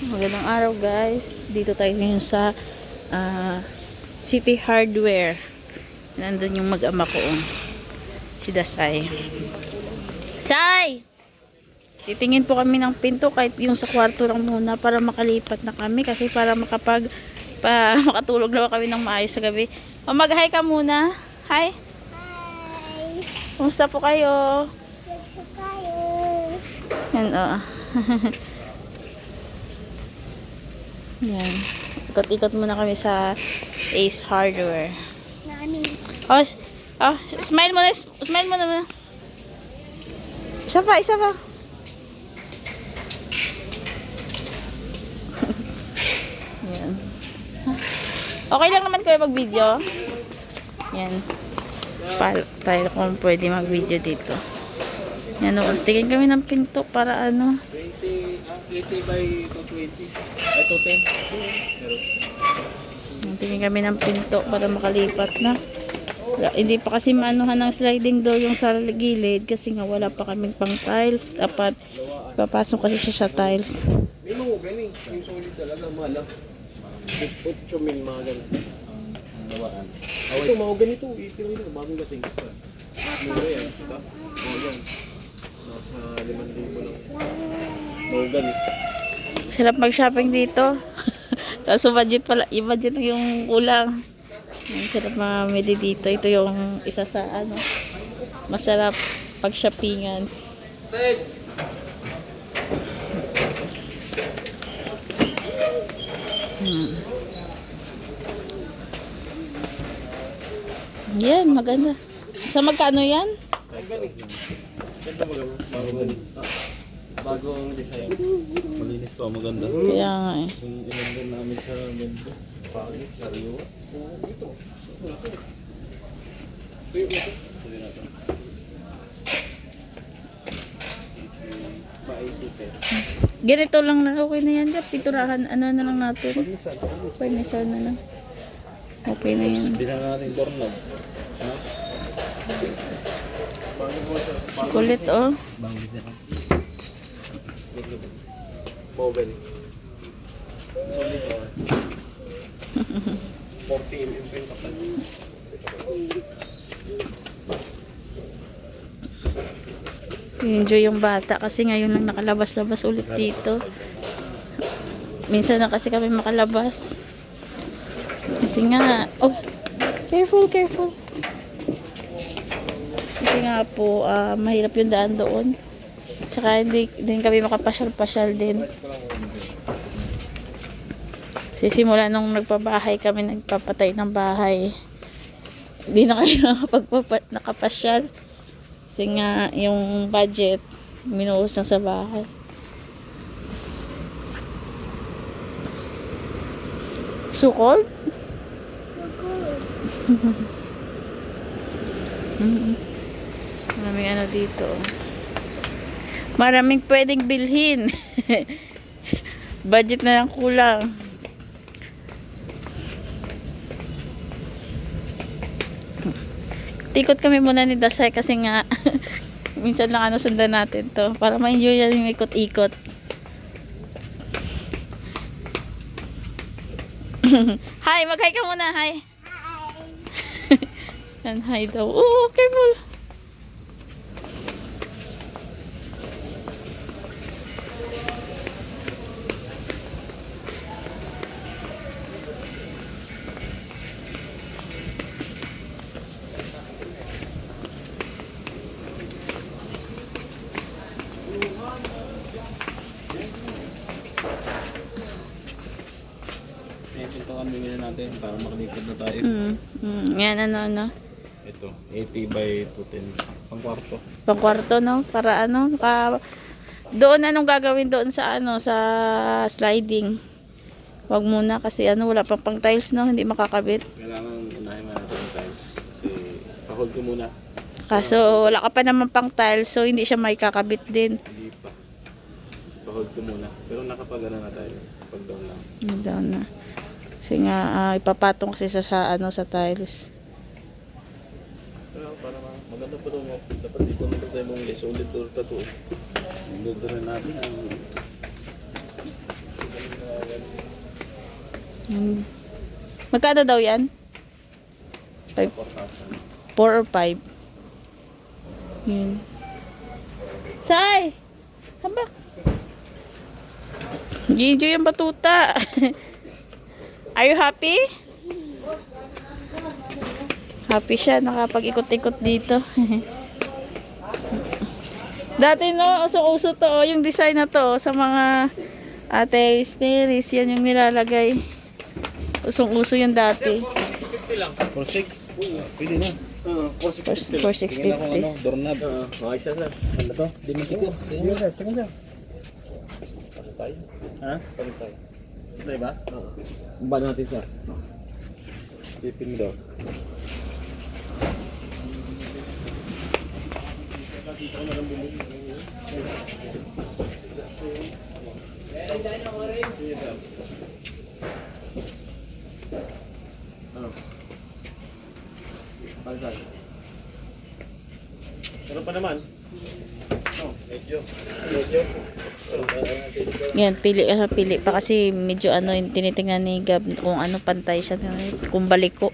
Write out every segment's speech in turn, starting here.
Magandang araw guys. Dito tayo ngayon sa City Hardware. Nandun yung mag-ama ko. Si Dasay. Sai! Titingin po kami ng pinto kahit yung sa kwarto lang muna para makalipat na kami kasi para makatulog na kami ng maayos sa gabi. O mag-hi ka muna. Hi! Hi! Kumusta po kayo? Gusto kayo? Yan o. Yan. Ikot-ikot muna kami sa Ace Hardware. Nani? Oh, smile mo na. Smile mo naman. Isa pa, isa pa. Yan. Okay lang naman kayo mag-video. Yan. Tayo kung pwede mag-video dito. Yan o. Tingin kami ng pinto para ano. 80 by 220. Ay, 210. Tingin kami ng pinto para makalipat na. Hindi pa kasi maanuhan ng sliding door yung sa gilid kasi nga wala pa kaming pang tiles. Dapat papasok kasi siya sa tiles. May mga ganun. Yung solid talaga, mahal. 8 mil mga ganun. Nawaan. Ito, mga ganito. 80 mil. Bagong dating. Mura yan. Diba? Mga yan. Nasa 5,000 lang. Mga ganun. Sarap mag-shopping dito. Kaso budget pala. I-budget lang yung kulang. Ang sarap mamili dito. Ito yung isa sa ano. Masarap pag-shoppingan. Yan, maganda. Sa magkano yan? Bagong design. Malinis pa, maganda. Kaya nga eh. Kung ilan din namin sa ganda. Pangit, sariwa. Ito. Tuyo na ito. Ganito lang na okay na yan. Piturahan, ano na lang natin. Pernisan na lang. Okay na yan. Hindi na natin doorknob. Kulit oh. Banglit na lang. Mobile. Solid power. 40 mm print kapal. Enjoy yung bata kasi ngayon lang nakalabas-labas ulit dito. Minsan na kasi kami makalabas. Kasi nga, oh, careful, careful. Kasi nga po, mahirap yung daan doon. Tsaka hindi din kami makapasyal-pasyal din. Sisimula nung nagpabahay kami, nagpapatay ng bahay. Hindi na kami nakapasyal. Kasi nga yung budget, minuhos na sa bahay. So cold? Maraming ano dito. Maraming pwedeng bilhin. Budget na lang kulang. Tikot kami muna ni Dasay kasi nga minsan lang ano sundan natin to para ma-enjoy yan yung ikot-ikot. Hi, mag-hi ka muna. Hi. Hi. Hi daw. Oh, careful. May pintuan bigyan natin para makalipad na tayo. Yan ano. Ito, 80 by 210. Pang kwarto. Pang kwarto no para ano doon anong gagawin doon sa ano sa sliding. Wag muna kasi ano wala pang tiles no, hindi makakabit. Kailangan unahin mo natin yung tiles. Kasi pa-hold ko muna. Kaso wala ka pa naman pang tiles so hindi siya may kakabit din. Hindi pa. Pa-hold ko muna. Pero nakapagana na tayo. Pag down lang. Doon na. Kasi nga ipapatong kasi sa ano sa tiles. Pero para maganda pa doon. Dapat dito nito tayo mong solid or tattoo. Dito rin natin ang Magkano daw yan? 4 or 5? Yun. Sai! Come back! Gijo yung batuta. Are you happy? Happy siya, nakapag-ikot-ikot dito. Dati no, uso-uso to, yung design na to, sa mga terrace, yan yung nilalagay. Usong-uso yung dati. 50 lang. 4.6? Pwede na. 460. Tingnan ko 4650. doorknob. Okay siya sir. Ano to? Dimantiko. Tingnan mo. Tayo. Ha? Palit tayo. Diba? Oo. Ba natin sir. Pipin mo daw. Palit. Pero pa naman. No, medyo. Yan, pili pa kasi medyo ano, yung tinitingnan ni Gab kung ano pantay siya, kung baliko.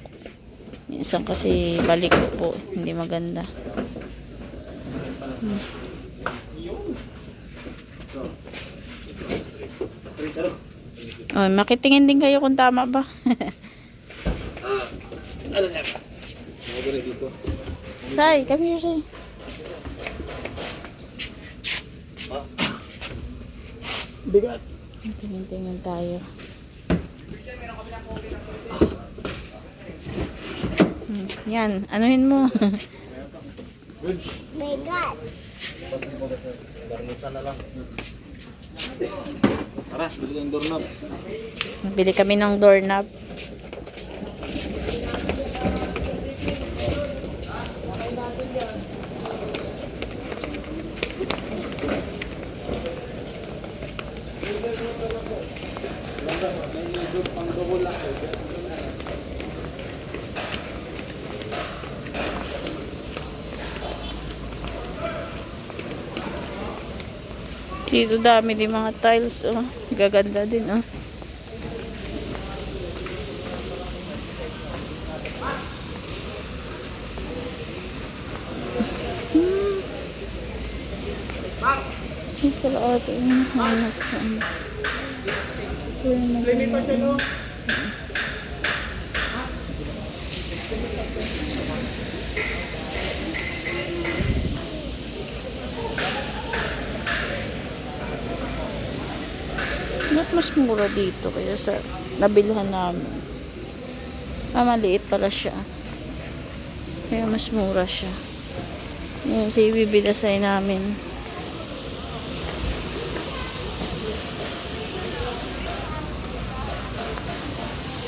Minsan kasi baliko po, hindi maganda. Oh, makitingin din kayo kung tama ba. Ano yan? Maganda dito. Sai, come here, Sai. Bigat. Tingin-tingin tayo. Yan, anuhin mo. My God. Garnisan na lang. Tara, bili ng doorknob. Bili kami ng doorknob. Dito dami din mga tiles, oh. Gaganda din, oh. Ito pala ate, yung hanap ko. Ba't mas mura dito kaya sa nabilhan namin? Maliit pala siya. Kaya mas mura siya. Yan, si bibidasay namin.